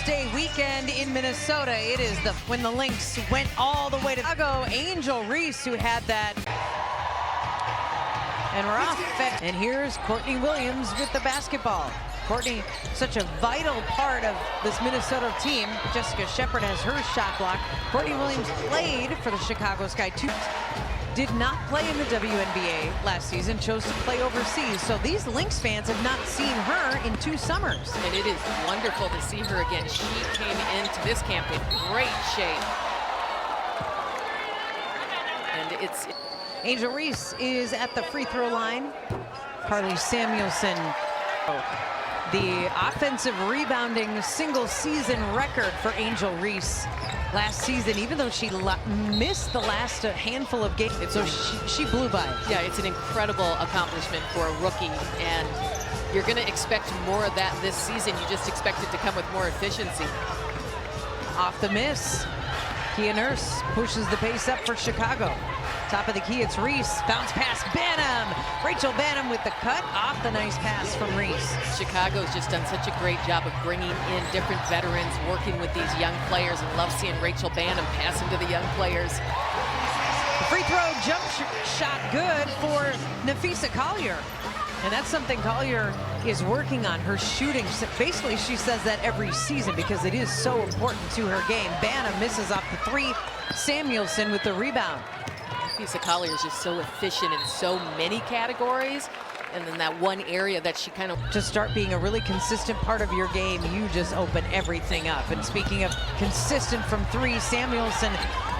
Father's Day weekend in Minnesota. It is when the Lynx went all the way to Chicago. Angel Reese, who had that. And we're off. And here's Courtney Williams with the basketball. Courtney, such a vital part of this Minnesota team. Jessica Shepard has her shot block. Courtney Williams played for the Chicago Sky. Did not play in the WNBA last season, chose to play overseas. So these Lynx fans have not seen her in 2 summers. And it is wonderful to see her again. She came into this camp in great shape. And it's... Angel Reese is at the free throw line. Carly Samuelson. The offensive rebounding single season record for Angel Reese last season, even though she missed the last handful of games. So she blew by. Yeah, it's an incredible accomplishment for a rookie, and you're going to expect more of that this season. You just expect it to come with more efficiency. Off the miss. Kia Nurse pushes the pace up for Chicago. Top of the key, it's Reese. Bounce pass, Banham. Rachel Banham with the cut off the nice pass from Reese. Chicago's just done such a great job of bringing in different veterans, working with these young players, and love seeing Rachel Banham pass them to the young players. The free throw jump shot good for Napheesa Collier. And that's something Collier is working on, her shooting. So basically, she says that every season because it is so important to her game. Banham misses off the 3. Samuelson with the rebound. Napheesa Collier is just so efficient in so many categories. And then that one area that she kind of... To start being a really consistent part of your game, you just open everything up. And speaking of consistent from 3, Samuelson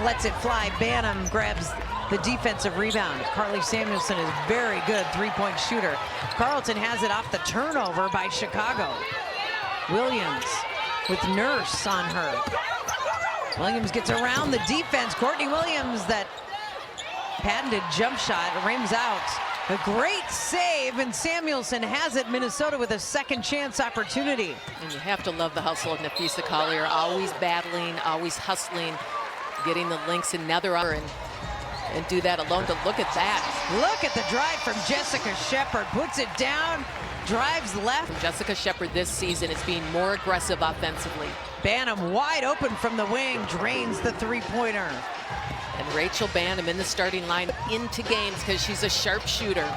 lets it fly. Banham grabs the defensive rebound. Carly Samuelson is very good three-point shooter. Carleton has it off the turnover by Chicago. Williams with Nurse on her. Williams gets around the defense. Courtney Williams, that patented jump shot, rims out. A great save, and Samuelson has it. Minnesota with a second chance opportunity. And you have to love the hustle of Napheesa Collier, always battling, always hustling, getting the Lynx another hour and do that alone. To look at that. Look at the drive from Jessica Shepard. Puts it down, drives left. Jessica Shepard this season is being more aggressive offensively. Banham wide open from the wing, drains the three-pointer. And Rachel Banham in the starting line into games because she's a sharp shooter.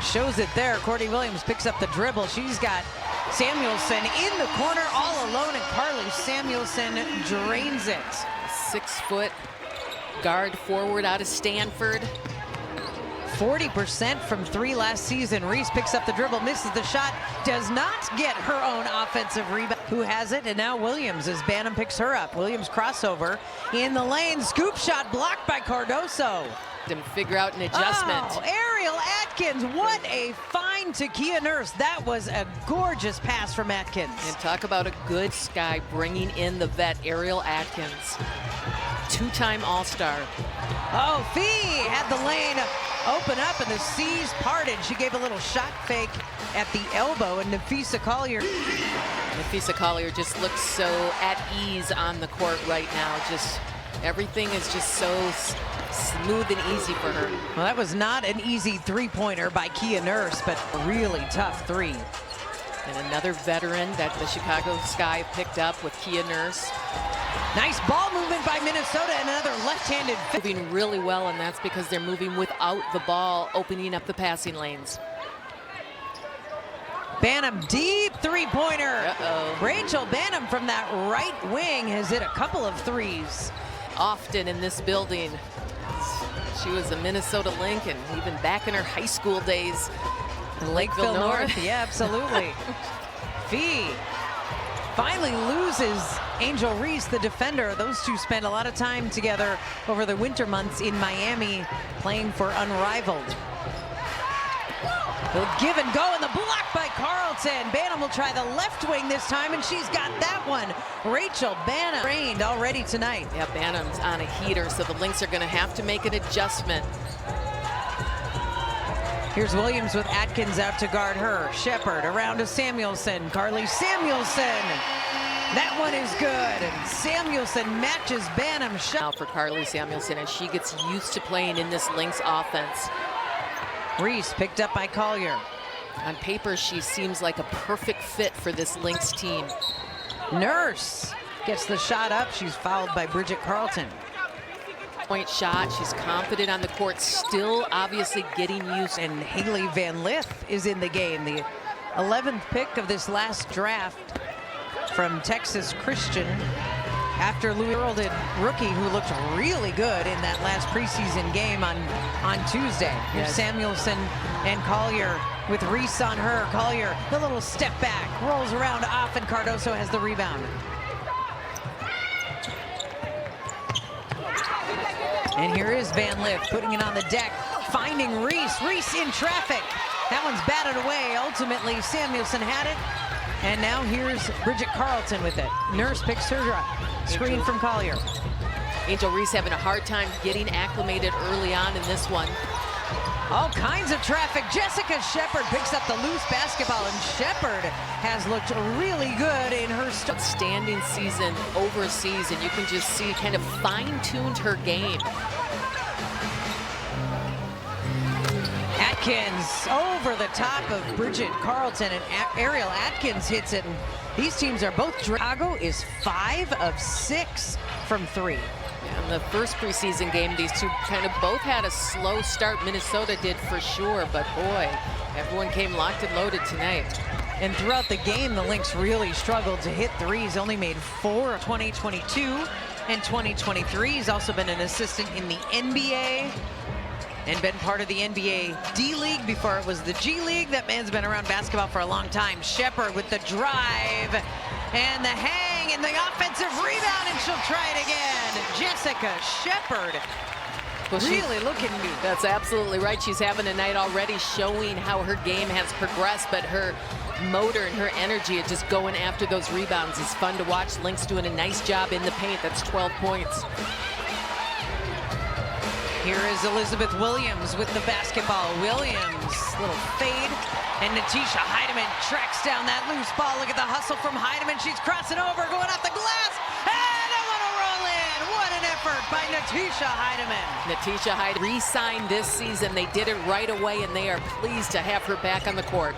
Shows it there. Courtney Williams picks up the dribble. She's got Samuelson in the corner all alone, and Carly Samuelson drains it. 6-foot guard forward out of Stanford. 40% from 3 last season. Reese picks up the dribble, misses the shot, does not get her own offensive rebound. Who has it? And now Williams as Banham picks her up. Williams crossover in the lane. Scoop shot blocked by Cardoso. To figure out an adjustment. Oh, Ariel Atkins, what a find to Kia Nurse. That was a gorgeous pass from Atkins. And talk about a good Sky bringing in the vet, Ariel Atkins. 2-time All-Star. Oh, Fee had the lane open up and the C's parted. She gave a little shot fake at the elbow, and Napheesa Collier. Napheesa Collier just looks so at ease on the court right now. Just everything is just so smooth and easy for her. Well, that was not an easy three-pointer by Kia Nurse, but a really tough 3. And another veteran that the Chicago Sky picked up with Kia Nurse. Nice ball movement by Minnesota, and another left-handed. Moving really well, and that's because they're moving without the ball, opening up the passing lanes. Banham, deep three-pointer. Uh-oh. Rachel Banham from that right wing has hit a couple of 3s. Often in this building. She was a Minnesota Lynx, and even back in her high school days. Lakeville North, yeah, absolutely. Fee finally loses Angel Reese, the defender. Those two spent a lot of time together over the winter months in Miami playing for Unrivaled. They'll give and go, and the block by Carleton. Banham will try the left wing this time, and she's got that one. Rachel Banham trained already tonight. Yeah, Banham's on a heater, so the Lynx are going to have to make an adjustment. Here's Williams with Atkins out to guard her. Shepard around to Samuelson. Carly Samuelson. That one is good. And Samuelson matches Banham's shot. Now for Carly Samuelson as she gets used to playing in this Lynx offense. Reese picked up by Collier. On paper, she seems like a perfect fit for this Lynx team. Nurse gets the shot up. She's fouled by Bridget Carlton. Point shot. She's confident on the court, still obviously getting used. And Haley Van Lith is in the game, the 11th pick of this last draft from Texas Christian, after Louis heralded rookie who looked really good in that last preseason game on Tuesday. Here's Samuelson and Collier with Reese on her. Collier, the little step back, rolls around off, and Cardoso has the rebound. And here is Van Lith putting it on the deck, finding Reese. Reese in traffic. That one's batted away. Ultimately, Samuelson had it. And now here's Bridget Carlton with it. Nurse picks her up. Screen from Collier. Angel Reese having a hard time getting acclimated early on in this one. All kinds of traffic. Jessica Shepard picks up the loose basketball, and Shepard has looked really good in her outstanding season overseas, and you can just see kind of fine-tuned her game. Atkins over the top of Bridget Carlton, and Ariel Atkins hits it. And these teams are both. Chicago is 5 of 6 from 3. In the first preseason game, these two kind of both had a slow start. Minnesota did for sure, but boy, everyone came locked and loaded tonight. And throughout the game, the Lynx really struggled to hit threes, only made 4 of 2022 and 2023. He's also been an assistant in the NBA and been part of the NBA D-League before it was the G-League. That man's been around basketball for a long time. Shepard with the drive and the hang and the offensive rebound, and she'll try it again. Jessica Shepard, really looking good. That's absolutely right. She's having a night already, showing how her game has progressed, but her motor and her energy at just going after those rebounds is fun to watch. Lynx doing a nice job in the paint. That's 12 points. Here is Elizabeth Williams with the basketball. Williams, little fade, and Natisha Heidemann tracks down that loose ball. Look at the hustle from Heidemann. She's crossing over, going off the glass, and a little roll in. What an effort by Natisha Heidemann. Natisha Heidemann re-signed this season. They did it right away, and they are pleased to have her back on the court.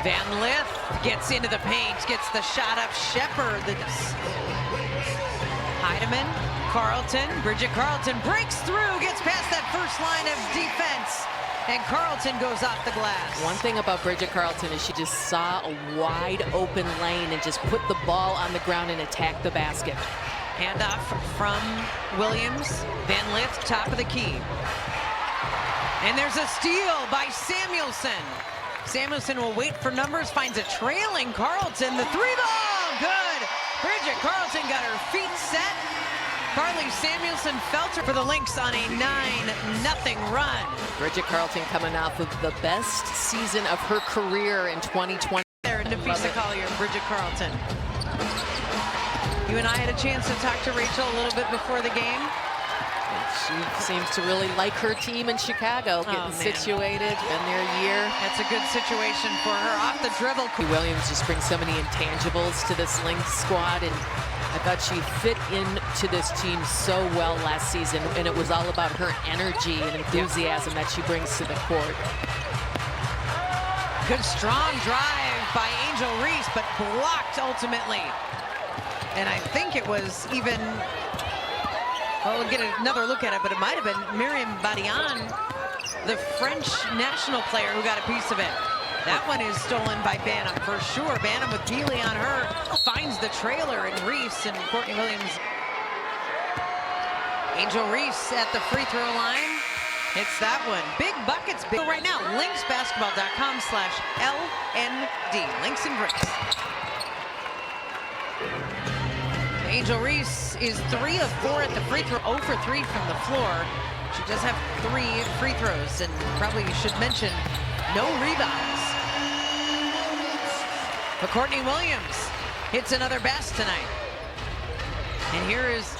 Van Lith gets into the paint, gets the shot up. Shepard, Heidemann, Carlton, Bridget Carlton breaks through, gets past that first line of defense, and Carlton goes off the glass. One thing about Bridget Carlton is she just saw a wide open lane and just put the ball on the ground and attacked the basket. Handoff from Williams. Van Lith, top of the key. And there's a steal by Samuelson. Samuelson will wait for numbers, finds a trailing Carlton. The 3-ball, good. Bridget Carlton got her feet set. Carly Samuelson felt her for the Lynx on a 9-0 run. Bridget Carlton coming off of the best season of her career in 2020. There, Nafisa Collier and Bridget Carlton. You and I had a chance to talk to Rachel a little bit before the game. She seems to really like her team in Chicago, getting situated, been there a year. That's a good situation for her. Off the dribble. Williams just brings so many intangibles to this Lynx squad, and I thought she fit into this team so well last season, and it was all about her energy and enthusiasm that she brings to the court. Good strong drive by Angel Reese, but blocked ultimately. And I think it was even, well, we'll get another look at it, but it might have been Myriam Badian, the French national player, who got a piece of it. That one is stolen by Banham for sure. Banham with Keeley on her, finds the trailer, and Reese and Courtney Williams. Angel Reese at the free throw line. Hits that one. Big buckets. Big right now. Lynxbasketball.com/LND. Lynx and bricks. Angel Reese is 3 of 4 at the free throw, 0 for 3 from the floor. She does have 3 free throws, and probably should mention no rebounds. But Courtney Williams hits another basket tonight. And here is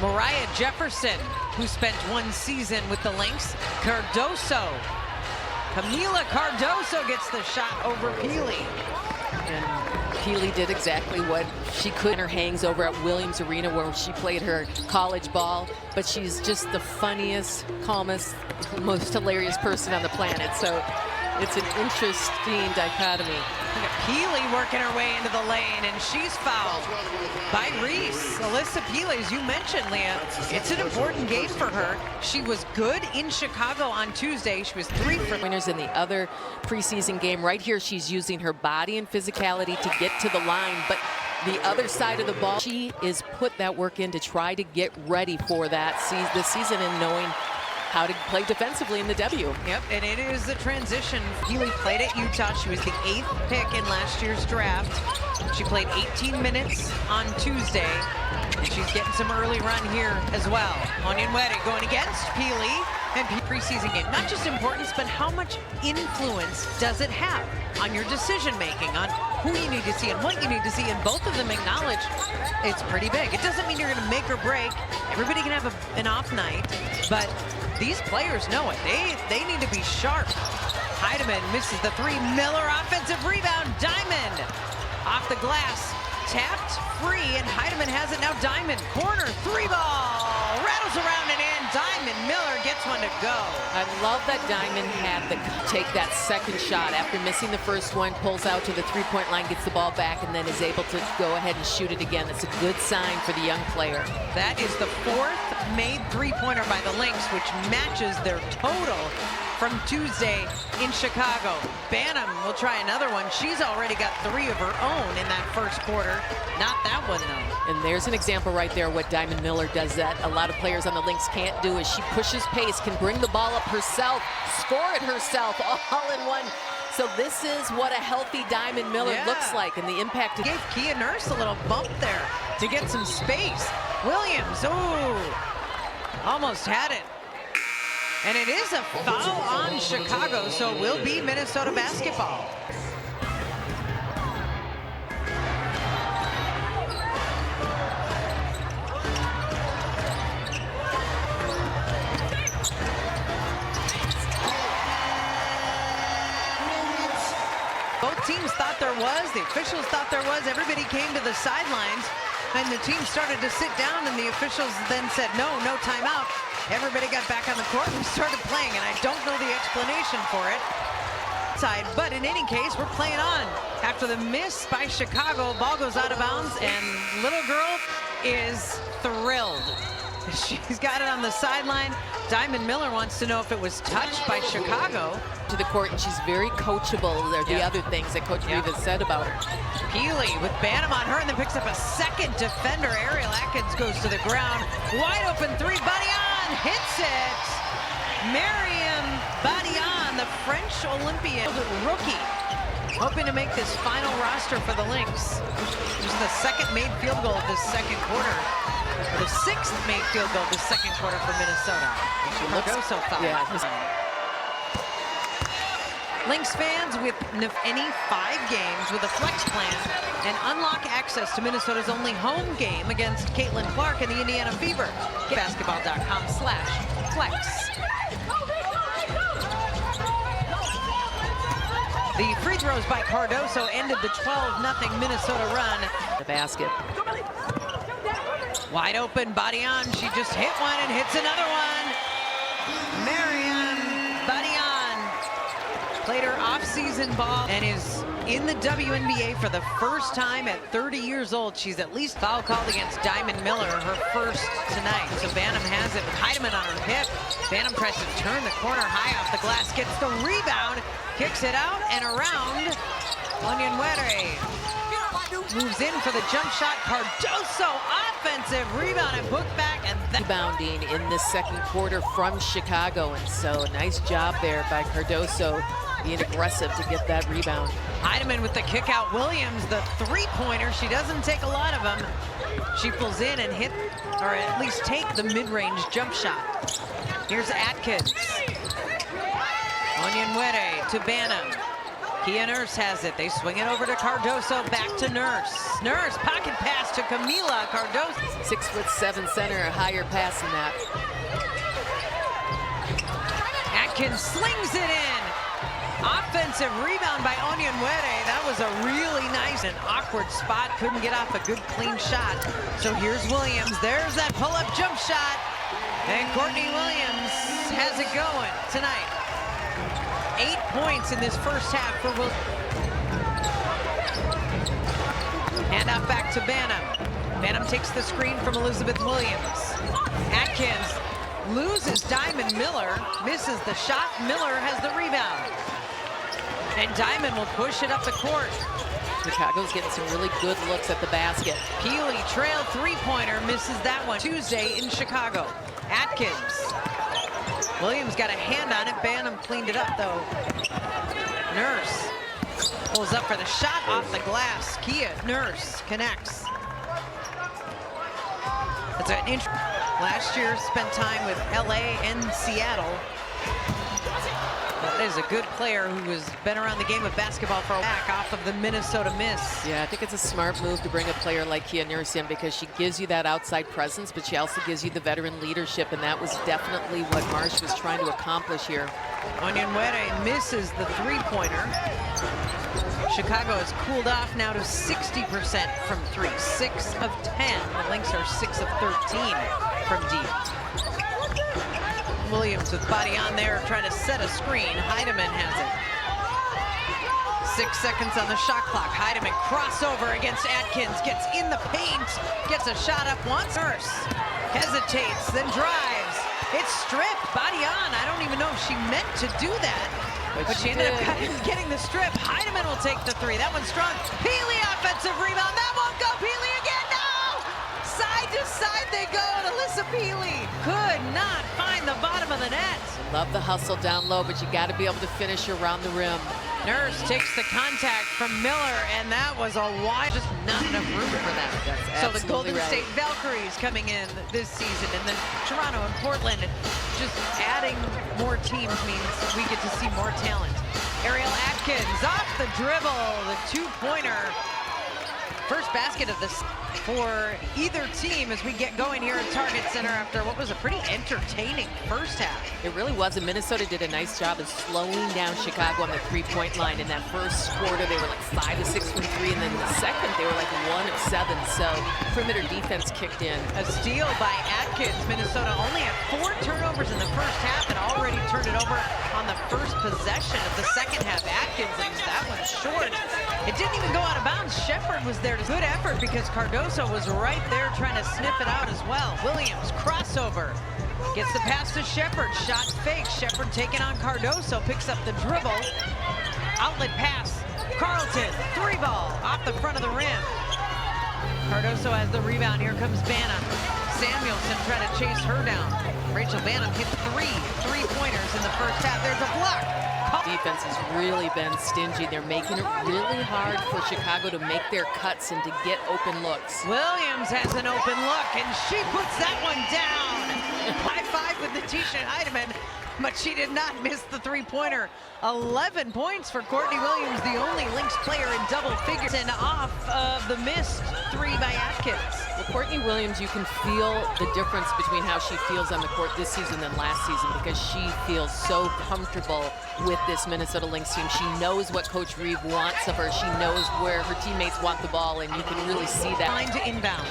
Mariah Jefferson, who spent 1 season with the Lynx. Cardoso. Camila Cardoso gets the shot over Peely. And Peely did exactly what she could in her hangs over at Williams Arena, where she played her college ball. But she's just the funniest, calmest, most hilarious person on the planet. So it's an interesting dichotomy. Peely working her way into the lane, and she's fouled by Reese. Alyssa Peely, as you mentioned, Leah, it's an important game for her. She was good in Chicago on Tuesday. She was 3 for winners in the other preseason game. Right here, she's using her body and physicality to get to the line, but the other side of the ball, she is put that work in to try to get ready for that this season and knowing how to play defensively in the W. Yep, and it is the transition. Peely played at Utah. She was the 8th pick in last year's draft. She played 18 minutes on Tuesday, and she's getting some early run here as well. Onyenwere going against Peely, and preseason game. Not just importance, but how much influence does it have on your decision-making, on who you need to see and what you need to see, and both of them acknowledge it's pretty big. It doesn't mean you're going to make or break. Everybody can have an off night, but these players know it. They need to be sharp. Heidemann misses the 3. Miller offensive rebound. Diamond off the glass. Tapped free, and Heidemann has it now. Diamond corner 3 ball. Rattles around and in. Diamond Miller gets one to go. I love that Diamond had to take that second shot after missing the first one, pulls out to the 3-point line, gets the ball back, and then is able to go ahead and shoot it again. That's a good sign for the young player. That is the 4th made 3-pointer by the Lynx, which matches their total from Tuesday in Chicago. Banham will try another one. She's already got 3 of her own in that first quarter. Not that one, though. And there's an example right there what Diamond Miller does that a lot of players on the Lynx can't do, is she pushes pace, can bring the ball up herself, score it herself, all in one. So this is what a healthy Diamond Miller looks like, and the impact. Gave Kia Nurse a little bump there to get some space. Williams, ooh, almost had it. And it is a foul on Chicago, so it will be Minnesota basketball. Both teams thought there was, the officials thought there was, everybody came to the sidelines, and the team started to sit down, and the officials then said, no timeout. Everybody got back on the court and started playing, and I don't know the explanation for it. But in any case, we're playing on. After the miss by Chicago, ball goes out of bounds, and little girl is thrilled. She's got it on the sideline. Diamond Miller wants to know if it was touched by Chicago. To the court, and she's very coachable. They're the other things that Coach Reeves said about her. Peely with Banham on her, and then picks up a second defender. Ariel Atkins goes to the ground. Wide open 3, Badian hits it. Miriam Badian, the French Olympian rookie, hoping to make this final roster for the Lynx. Just the 2nd made field goal of this 2nd quarter. The 6th made field goal of the 2nd quarter for Minnesota. Cardoso foul. Lynx fans with any 5 games with a flex plan and unlock access to Minnesota's only home game against Caitlin Clark and the Indiana Fever. Basketball.com/flex. The free throws by Cardoso ended the 12-0 Minnesota run. The basket. Wide open, Badian. She just hit one and hits another one. Miriam Badian played her off-season ball and is in the WNBA for the first time at 30 years old. She's at least foul called against Diamond Miller, her first tonight. So Banham has it with Heidemann on her hip. Banham tries to turn the corner high off the glass, gets the rebound, kicks it out and around. Onyenwere moves in for the jump shot. Cardoso offensive rebound and put back, and rebounding in the 2nd quarter from Chicago, and so a nice job there by Cardoso being aggressive to get that rebound. Heidemann with the kick out. Williams, the 3-pointer. She doesn't take a lot of them. She pulls in and hit, or at least take the mid-range jump shot. Here's Atkins. Onyenwere to Banham. Kia Nurse has it. They swing it over to Cardoso, back to Nurse. Nurse, pocket pass to Camila. Cardoso. 6'7" center, a higher pass than that. Atkins slings it in. Offensive rebound by Onyenwere. That was a really nice and awkward spot. Couldn't get off a good, clean shot. So here's Williams. There's that pull-up jump shot. And Courtney Williams has it going tonight. 8 points in this first half for Williams. Hand off back to Banham. Banham takes the screen from Elizabeth Williams. Atkins loses Diamond Miller, misses the shot. Miller has the rebound. And Diamond will push it up the court. Chicago's getting some really good looks at the basket. Peely trail three-pointer, misses that one. Tuesday in Chicago. Atkins. Williams got a hand on it. Banham cleaned it up, though. Nurse pulls up for the shot off the glass. Kia Nurse connects. That's an inch. Last year spent time with LA and Seattle. That is a good player who has been around the game of basketball for a back off of the Minnesota miss. Yeah, I think it's a smart move to bring a player like Kia Nurse in because she gives you that outside presence, but she also gives you the veteran leadership, and that was definitely what Marsh was trying to accomplish here. Wnba misses the three-pointer. Chicago has cooled off now to 60% from three. 6 of 10. The Lynx are 6 of 13 from deep. Williams with body on there, trying to set a screen. Heidemann has it. 6 seconds on the shot clock. Heidemann crossover against Atkins, gets in the paint, gets a shot up once. Nurse hesitates, then drives. It's stripped, body on. I don't even know if she meant to do that, but she ended up getting the strip. Heidemann will take the three. That one's strong. Peely offensive rebound. That won't go. Peely again. No! Side to side they go. And Alyssa Peely could not find the bottom of the net. Love the hustle down low, but you got to be able to finish around the rim. Nurse takes the contact from Miller, and that was a wide, just not enough room for that. So the Golden State Valkyries coming in this season, and then Toronto and Portland, just adding more teams means we get to see more talent. Ariel Atkins off the dribble, the two-pointer. First basket of this for either team as we get going here at Target Center after what was a pretty entertaining first half. It really was, and Minnesota did a nice job of slowing down Chicago on the three-point line. In that first quarter, they were like 5 of 6 from 3, and then the second, they were like 1 of 7. So perimeter defense kicked in. A steal by Atkins. Minnesota only had 4 turnovers in the first half and already turned it over on the first possession of the second half. Atkins leaves that one short. It didn't even go out of bounds. Shepard was there. Good effort because Cardoso was right there trying to sniff it out as well. Williams crossover. Gets the pass to Shepard. Shot fake. Shepard taking on Cardoso. Picks up the dribble. Outlet pass. Carlton. 3-ball off the front of the rim. Cardoso has the rebound. Here comes Banham. Samuelson trying to chase her down. Rachel Banham hit 3 3-pointers in the first half. There's a block. Defense has really been stingy. They're making it really hard for Chicago to make their cuts and to get open looks. Williams has an open look, and she puts that one down. High five with the T-shirt Heidemann, but she did not miss the three-pointer. 11 points for Courtney Williams, the only Lynx player in double figures, and off of the missed 3 by Atkins. Well, Courtney Williams, you can feel the difference between how she feels on the court this season than last season because she feels so comfortable with this Minnesota Lynx team. She knows what Coach Reeve wants of her. She knows where her teammates want the ball, and you can really see that. Line to inbound.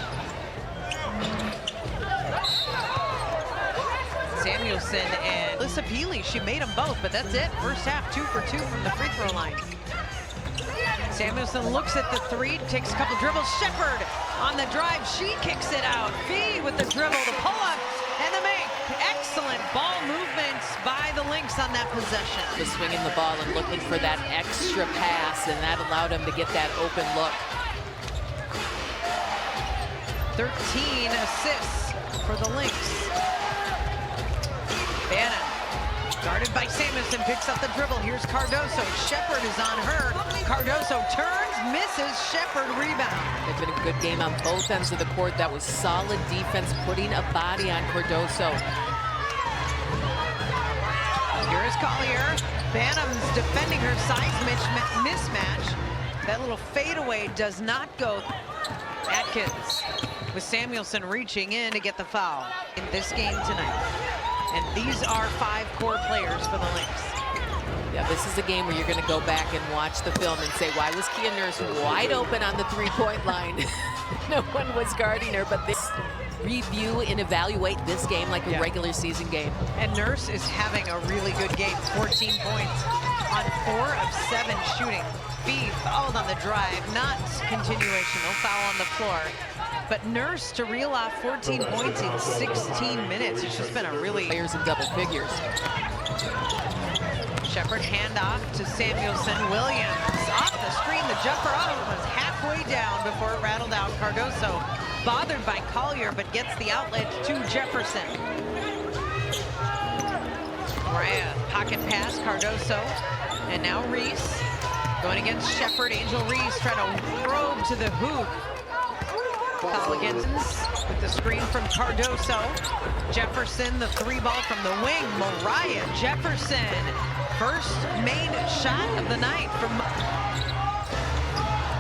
Samuelson and Alyssa Peely, she made them both, but that's it. First half, 2 for 2 from the free throw line. Samuelson looks at the 3, takes a couple dribbles. Shepard on the drive, she kicks it out. Fee with the dribble, the pull-up, and the make. Excellent ball movement by the Lynx on that possession. Was swinging the ball and looking for that extra pass, and that allowed him to get that open look. 13 assists for the Lynx. Banham, guarded by Samuelson, picks up the dribble. Here's Cardoso. Shepard is on her. Cardoso turns, misses. Shepard rebound. They've been a good game on both ends of the court. That was solid defense, putting a body on Cardoso. Here is Collier. Banham's defending her size mismatch. That little fadeaway does not go. Atkins with Samuelson reaching in to get the foul in this game tonight. And these are 5 core players for the Lynx. Yeah, this is a game where you're going to go back and watch the film and say, why was Kia Nurse wide open on the three-point line? No one was guarding her, but this review and evaluate this game like a regular season game. And Nurse is having a really good game, 14 points. on 4 of 7 shooting. Fee fouled on the drive, not continuation, no foul on the floor. But Nurse to reel off 14 points in 16 minutes. It's just been a really... Players in double figures. Shepherd handoff to Samuelson. Williams off the screen. The jumper was halfway down before it rattled out. Cardoso bothered by Collier, but gets the outlet to Jefferson. Mariah, pocket pass, Cardoso. And now Reese going against Shepherd. Angel Reese trying to probe to the hoop. Foul against with the screen from Cardoso. Jefferson, the 3-ball from the wing. Mariah Jefferson, first main shot of the night from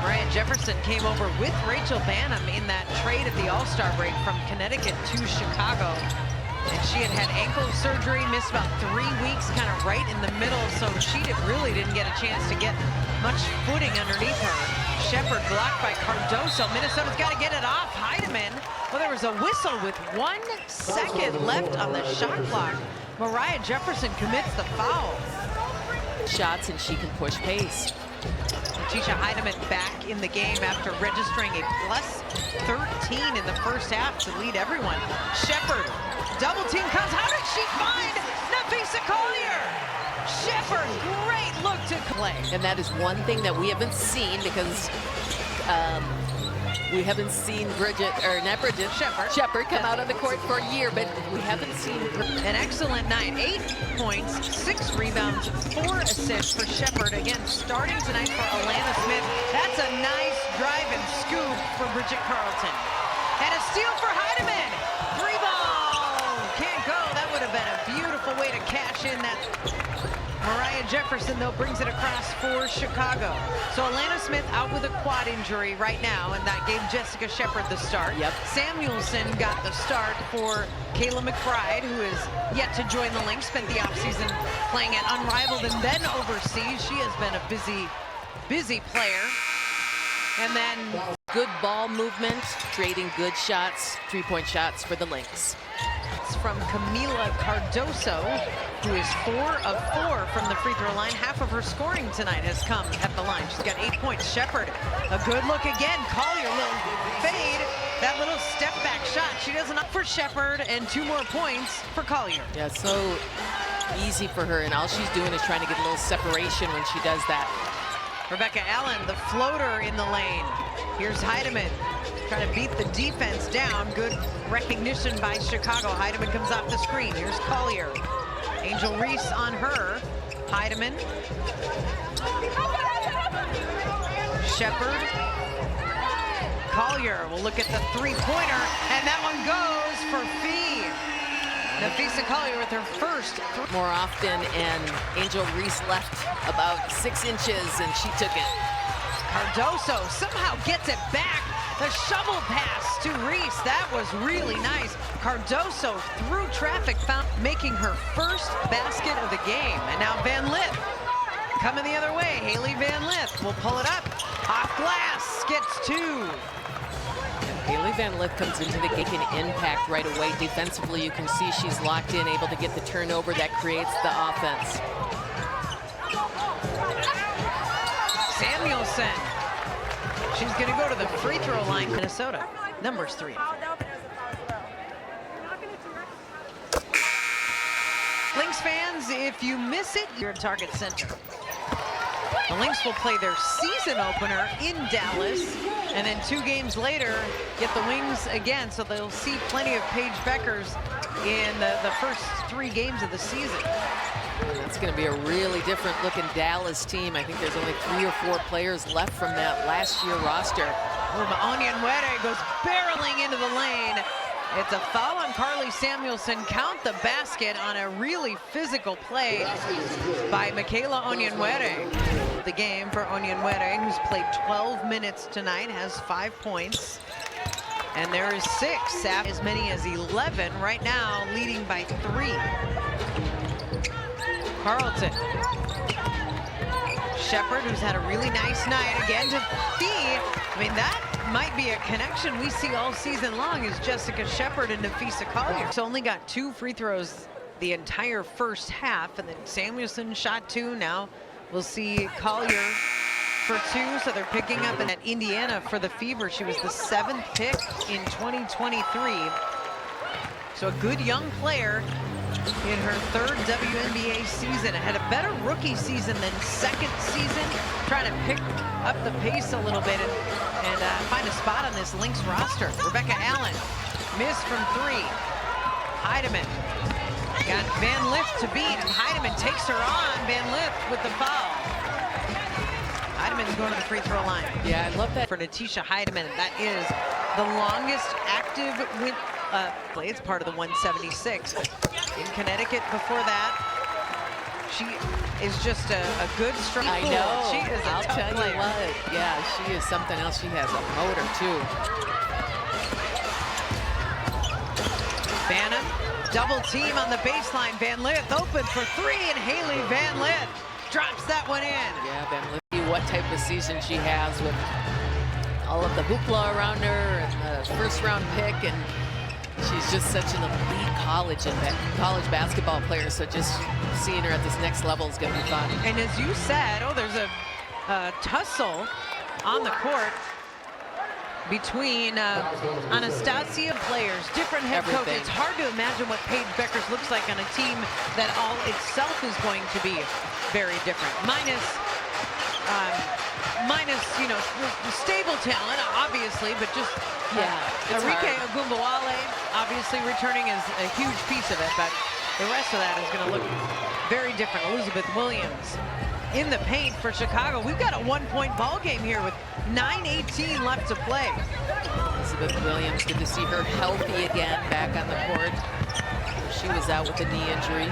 Mariah Jefferson. Came over with Rachel Banham in that trade at the All-Star break from Connecticut to Chicago. And she had ankle surgery, missed about 3 weeks, kind of right in the middle, so she really didn't get a chance to get much footing underneath her. Shepherd blocked by Cardoso. Minnesota's got to get it off. Heidemann. Well, there was a whistle with 1 second left on the shot clock. Mariah Jefferson commits the foul. Shots and she can push pace. Tisha Heidemann back in the game after registering a plus 13 in the first half to lead everyone. Shepherd, double team comes. How did she find Nafisa Collier? Shepherd, great look to play. And that is one thing that we haven't seen because we haven't seen Shepherd come out on the court for a year, but we haven't seen an excellent night. 8 points, 6 rebounds, 4 assists for Shepherd. Again, starting tonight for Alana Smith. That's a nice drive and scoop for Bridget Carlton. And a steal for Heidemann. 3-ball. Can't go. That would have been a beautiful way to cash in that. Mariah Jefferson, though, brings it across for Chicago. So Alana Smith out with a quad injury right now, and that gave Jessica Shepherd the start. Yep. Samuelson got the start for Kayla McBride, who is yet to join the Lynx, spent the offseason playing at Unrivaled and then overseas. She has been a busy player. And then good ball movement, creating good shots, 3-point shots for the Lynx. It's from Camila Cardoso, who is 4 of 4 from the free throw line. Half of her scoring tonight has come at the line. She's got 8 points. Shepherd, a good look again. Collier, little fade. That little step back shot. She doesn't up for Shepherd, and 2 more points for Collier. Yeah, so easy for her, and all she's doing is trying to get a little separation when she does that. Rebecca Allen, the floater in the lane. Here's Heidemann, trying to beat the defense down. Good recognition by Chicago. Heidemann comes off the screen. Here's Collier. Angel Reese on her. Heidemann. Shepherd. Collier will look at the 3-pointer, and that one goes for Fee. Nafisa Collier with her first. More often, and Angel Reese left about 6 inches, and she took it. Cardoso somehow gets it back. The shovel pass to Reese. That was really nice. Cardoso through traffic, making her first basket of the game. And now Van Lith coming the other way. Haley Van Lith will pull it up. Off glass, gets 2. Haley Van Lith comes into the game, can impact right away. Defensively, you can see she's locked in, able to get the turnover that creates the offense. Samuelson. She's going to go to the free throw line. Minnesota, numbers 3 and 4. Lynx fans, if you miss it, you're at Target Center. The Lynx will play their season opener in Dallas, and then 2 games later, get the Wings again, so they'll see plenty of Paige Beckers in the first 3 games of the season. It's going to be a really different looking Dallas team. I think there's only 3 or 4 players left from that last year roster. Onyenwere goes barreling into the lane. It's a foul on Carly Samuelson. Count the basket on a really physical play by Michaela Onyenwere. The game for Onyenwere, who's played 12 minutes tonight, has 5 points. And there is 6, as many as 11 right now, leading by 3. Carlton. Shepherd, who's had a really nice night, again to Fee. I mean, that might be a connection we see all season long, is Jessica Shepherd and Nafisa Collier. So only got 2 free throws the entire first half, and then Samuelson shot 2. Now We'll see Collier for 2, so they're picking up at Indiana for the Fever. She was the 7th pick in 2023. So a good young player in her 3rd WNBA season. Had a better rookie season than 2nd season, trying to pick up the pace a little bit and find a spot on this Lynx roster. Rebecca Allen, missed from 3. Heidemann got Van Lift to beat. Heidemann takes her on. Van Lift with the foul. Heidemann's going to the free throw line. Yeah, I love that. For Natisha Heidemann, that is the longest active play. It's part of the 176. In Connecticut before that, she is just a good strong. I know. She is a I'll tough tell player. you what. Yeah, she is something else. She has a motor too. Banham, double team on the baseline. Van Lith open for 3, and Haley Van Lith drops that one in. Yeah, Van Lith, what type of season she has with all of the hoopla around her and the 1st round pick, and she's just such an elite college basketball player. So just seeing her at this next level is going to be fun. And as you said, there's a tussle on the court between Anastasia players, different head coaches. It's hard to imagine what Paige Beckers looks like on a team that all itself is going to be very different. Minus, you know, the stable talent, obviously, but just Enrique Ogunbowale, obviously returning is a huge piece of it, but the rest of that is going to look very different. Elizabeth Williams in the paint for Chicago. We've got a 1-point ball game here with 9:18 left to play. Elizabeth Williams, good to see her healthy again back on the court. She was out with a knee injury.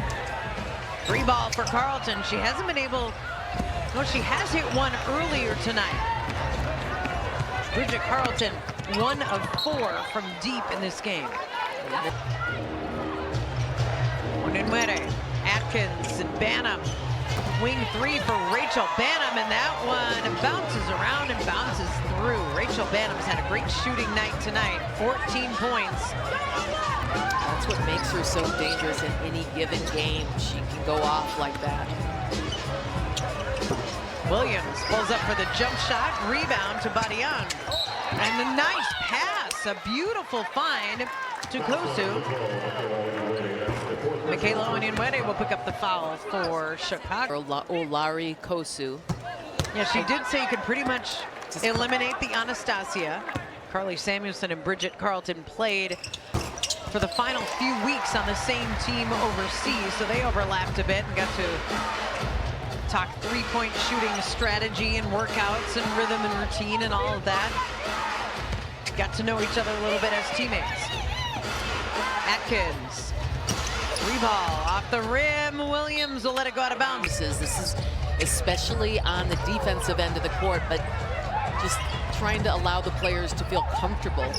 Free ball for Carleton. She hasn't been able, well, she has hit one earlier tonight. Bridget Carleton, 1 of 4 from deep in this game. Wnba, Atkins, and Banham. Wing 3 for Rachel Banham, and that one bounces around and bounces through. Rachel Banham's had a great shooting night tonight, 14 points. That's what makes her so dangerous in any given game. She can go off like that. Williams pulls up for the jump shot, rebound to Badian. And the nice pass, a beautiful find to Kosu. Michaela Onyinwede will pick up the foul for Chicago. Olari Kosu. Yeah, she did say you could pretty much eliminate the Anastasia. Carly Samuelson and Bridget Carleton played for the final few weeks on the same team overseas, so they overlapped a bit and got to talk 3-point shooting strategy and workouts and rhythm and routine and all of that. Got to know each other a little bit as teammates. Atkins. 3 ball off the rim. Williams will let it go out of bounds. This is especially on the defensive end of the court, but just trying to allow the players to feel comfortable.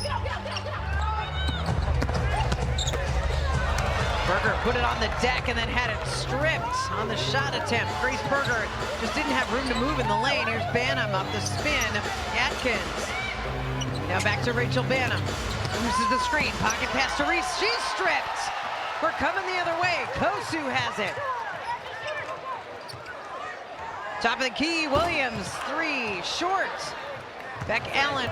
Berger put it on the deck and then had it stripped on the shot attempt. Grace Berger just didn't have room to move in the lane. Here's Banham off the spin. Atkins. Now back to Rachel Banham. Loses the screen. Pocket pass to Reese. She's stripped. We're coming the other way. Kosu has it. Top of the key, Williams, 3, short. Beck Allen.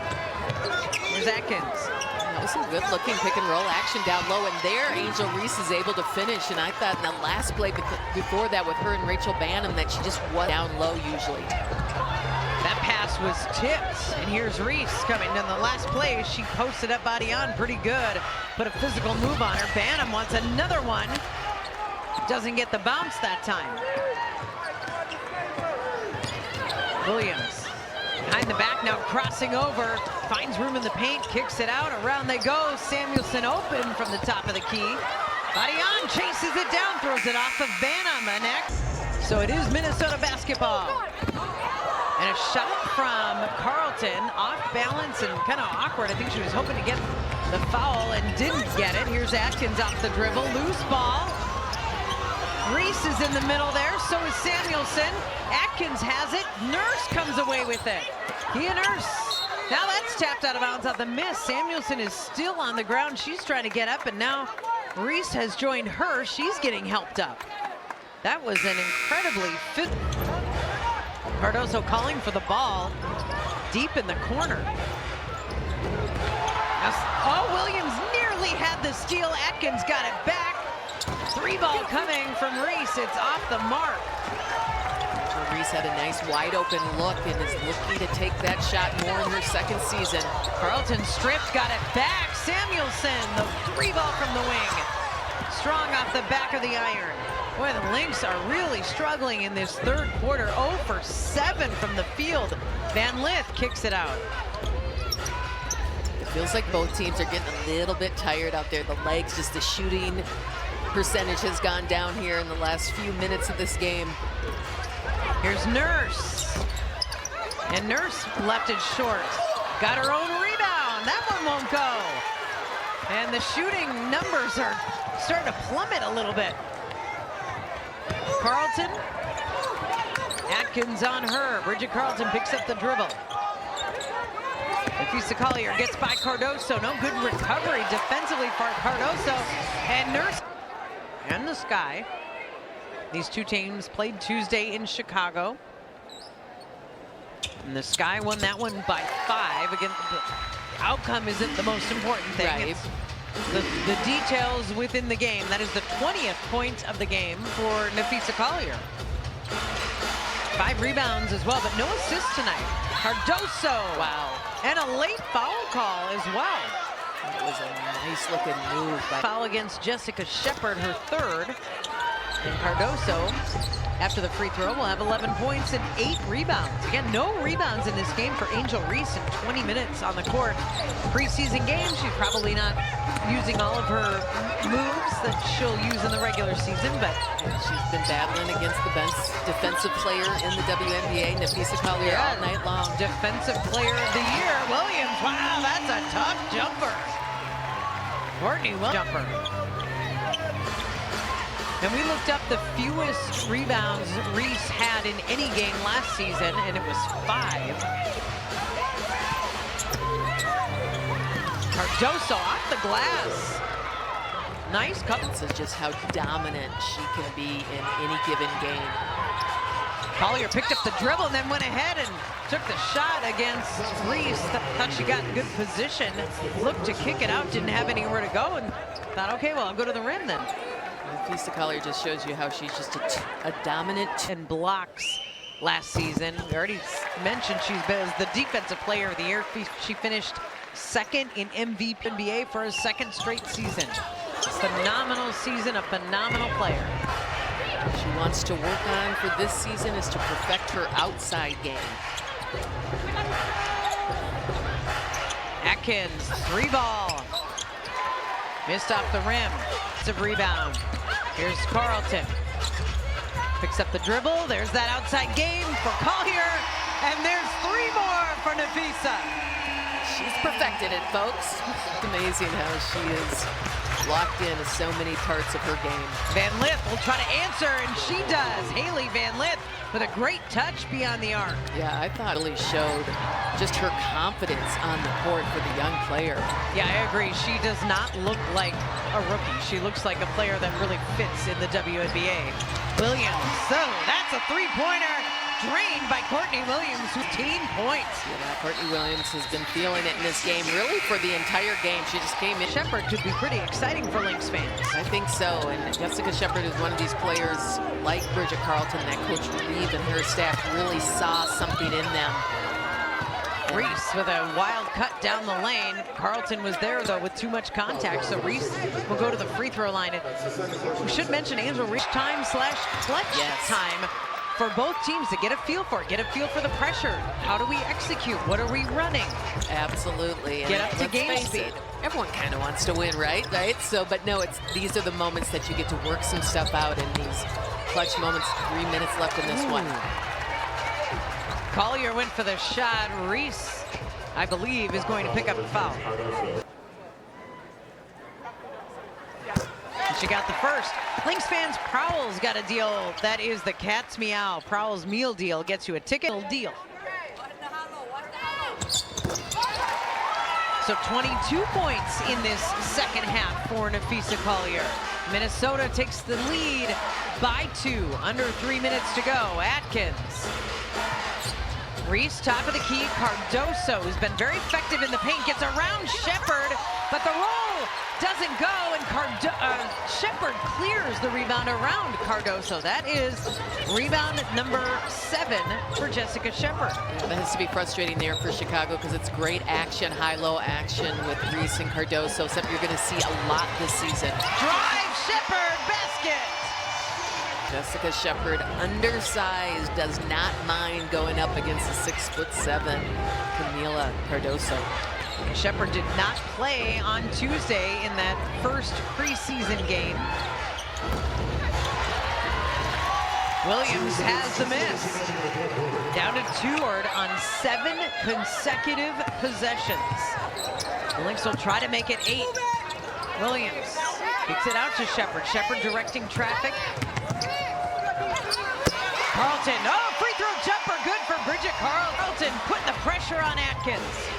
Here's Atkins. That was some good looking pick and roll action down low, and there Angel Reese is able to finish. And I thought in the last play before that with her and Rachel Banham that she just was down low usually. That pass was tipped, and here's Reese coming. In the last play, she posted up body on pretty good. Put a physical move on her. Banham wants another one. Doesn't get the bounce that time. Williams behind the back now, crossing over. Finds room in the paint, kicks it out. Around they go. Samuelson open from the top of the key. Badian chases it down, throws it off of Banham. Next. So it is Minnesota basketball. And a shot from Carleton, off balance and kind of awkward. I think she was hoping to get the foul and didn't get it. Here's Atkins off the dribble, loose ball. Reese is in the middle there, so is Samuelson. Atkins has it, Nurse comes away with it. He and Nurse. Now that's tapped out of bounds off the miss. Samuelson is still on the ground. She's trying to get up, and now Reese has joined her. She's getting helped up. That was an incredibly fit. Cardoso calling for the ball deep in the corner. Oh, Williams nearly had the steal. Atkins got it back. 3-ball coming from Reese. It's off the mark. Reese had a nice wide open look and is looking to take that shot more in her second season. Carlton stripped, got it back. Samuelson, the 3-ball from the wing. Strong off the back of the iron. Boy, the Lynx are really struggling in this third quarter. 0 for 7 from the field. Van Lith kicks it out. It feels like both teams are getting a little bit tired out there. The legs, just the shooting percentage has gone down here in the last few minutes of this game. Here's Nurse. And Nurse left it short. Got her own rebound. That one won't go. And the shooting numbers are starting to plummet a little bit. Carlton. Atkins on her. Bridget Carlton picks up the dribble. Nafisa Collier gets by Cardoso. No good recovery defensively for Cardoso. And Nurse and the Sky. These two teams played Tuesday in Chicago. And the Sky won that one by 5. Again, the outcome isn't the most important thing. Right. It's the details within the game. That is the 20th point of the game for Nafisa Collier. 5 rebounds as well, but no assists tonight. Cardoso. Wow. And a late foul call as well. It was a nice looking move. Foul against Jessica Shepard, her 3rd. And Cardoso, after the free throw, will have 11 points and 8 rebounds. Again, no rebounds in this game for Angel Reese in 20 minutes on the court. Preseason game, she's probably not using all of her moves that she'll use in the regular season, but she's been battling against the best defensive player in the WNBA, Nafisa Collier, all night long. Defensive player of the year, Williams. Wow, that's a tough jumper. Courtney Williams jumper. And we looked up the fewest rebounds Reese had in any game last season, and it was 5. Cardoso off the glass. Nice couple. This is just how dominant she can be in any given game. Collier picked up the dribble and then went ahead and took the shot against Reese. Thought she got in good position. Looked to kick it out, didn't have anywhere to go, and thought, okay, well, I'll go to the rim then. Nafisa Collier just shows you how she's just a dominant. And blocks last season. We already mentioned she's been as the defensive player of the year. She finished 2nd in MVP NBA for a 2nd straight season. Phenomenal season, a phenomenal player. What she wants to work on for this season is to perfect her outside game. Atkins, 3-ball. Missed off the rim. It's a rebound. Here's Carlton. Picks up the dribble. There's that outside game for Collier. And there's 3 more for Nafisa. She's perfected it, folks. It's amazing how she is locked into so many parts of her game. Van Lith will try to answer, and she does. Haley Van Lith with a great touch beyond the arc. Yeah, I thought really showed just her confidence on the court for the young player. Yeah, I agree. She does not look like a rookie. She looks like a player that really fits in the WNBA. Williams, so that's a 3-pointer. Drained by Courtney Williams, 15 points. Yeah, Courtney Williams has been feeling it in this game, really for the entire game. She just came in. Shepard could be pretty exciting for Lynx fans. I think so, and Jessica Shepard is one of these players like Bridget Carlton that Coach Reeve and her staff really saw something in them. Reese with a wild cut down the lane. Carlton was there, though, with too much contact, so Reese will go to the free throw line. And we should mention Angel Reese time / clutch time for both teams to get a feel for it, get a feel for the pressure. How do we execute? What are we running? Absolutely. Get up to game speed. Everyone kind of wants to win, right? So, but no, these are the moments that you get to work some stuff out in these clutch moments. 3 minutes left in this one. Collier went for the shot. Reese, I believe, is going to pick up the foul. And she got the first. Lynx fans, Prowl's got a deal. That is the Cat's Meow. Prowl's meal deal gets you a ticket deal. So 22 points in this second half for Nafisa Collier. Minnesota takes the lead by 2. Under 3 minutes to go. Atkins Reese, top of the key. Cardoso, who's been very effective in the paint, gets around Shepard, but the roll doesn't go, and Shepard clears the rebound around Cardoso. That is rebound number 7 for Jessica Shepard. Yeah, that has to be frustrating there for Chicago because it's great action, high-low action with Reese and Cardoso, something you're going to see a lot this season. Drive, Shepard, basket! Jessica Shepard, undersized, does not mind going up against the 6'7" Camila Cardoso. Shepard did not play on Tuesday in that first preseason game. Williams has the miss. Down to 2 on 7 consecutive possessions. The Lynx will try to make it 8. Williams kicks it out to Shepard. Shepard directing traffic. Carlton, free throw jumper, good for Bridget Carlton, putting the pressure on Atkins.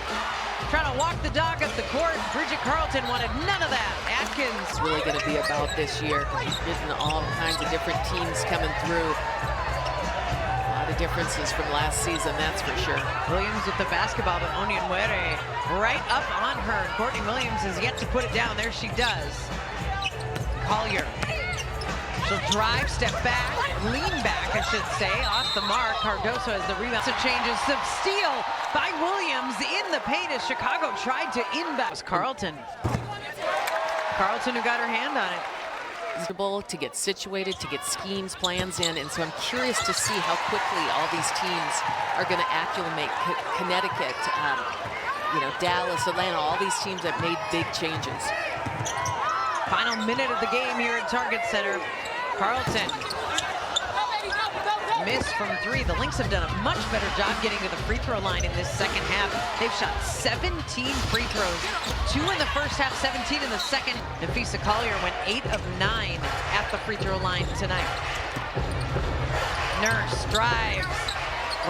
Trying to walk the dog up the court. Bridget Carlton wanted none of that. Atkins. It's really going to be about this year because he's getting all kinds of different teams coming through. A lot of differences from last season, that's for sure. Williams with the basketball, but Onyonwere right up on her. Courtney Williams has yet to put it down. There she does. Collier. She'll drive, step back, lean back, I should say, off the mark. Cardoso has the rebound. So changes, some steal by Williams in the paint as Chicago tried to inbound. Carlton. Carlton who got her hand on it. To get situated, to get schemes, plans in, and so I'm curious to see how quickly all these teams are going to acclimate. Connecticut, Dallas, Atlanta, all these teams have made big changes. Final minute of the game here at Target Center. Carlton. Miss from 3. The Lynx have done a much better job getting to the free throw line in this second half. They've shot 17 free throws. 2 in the first half, 17 in the second. Nafisa Collier went 8 of 9 at the free throw line tonight. Nurse drives,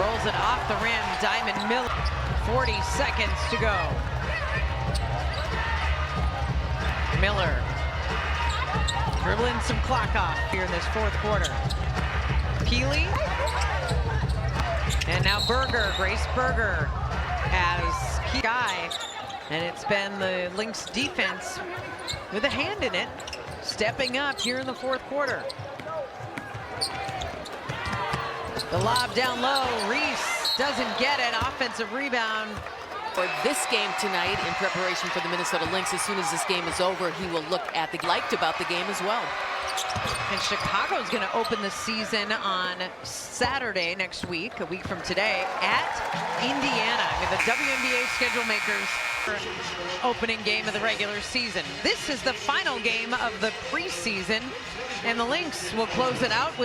rolls it off the rim. Diamond Miller, 40 seconds to go. Miller dribbling some clock off here in this 4th quarter. Keeley. And now Berger, Grace Berger has key guy. And it's been the Lynx defense with a hand in it, stepping up here in the 4th quarter. The lob down low, Reese doesn't get it, offensive rebound. For this game tonight in preparation for the Minnesota Lynx, as soon as this game is over, he will look at the liked about the game as well. And Chicago's going to open the season on Saturday next week, a week from today, at Indiana. I mean, the WNBA schedule makers opening game of the regular season. This is the final game of the preseason, and the Lynx will close it out with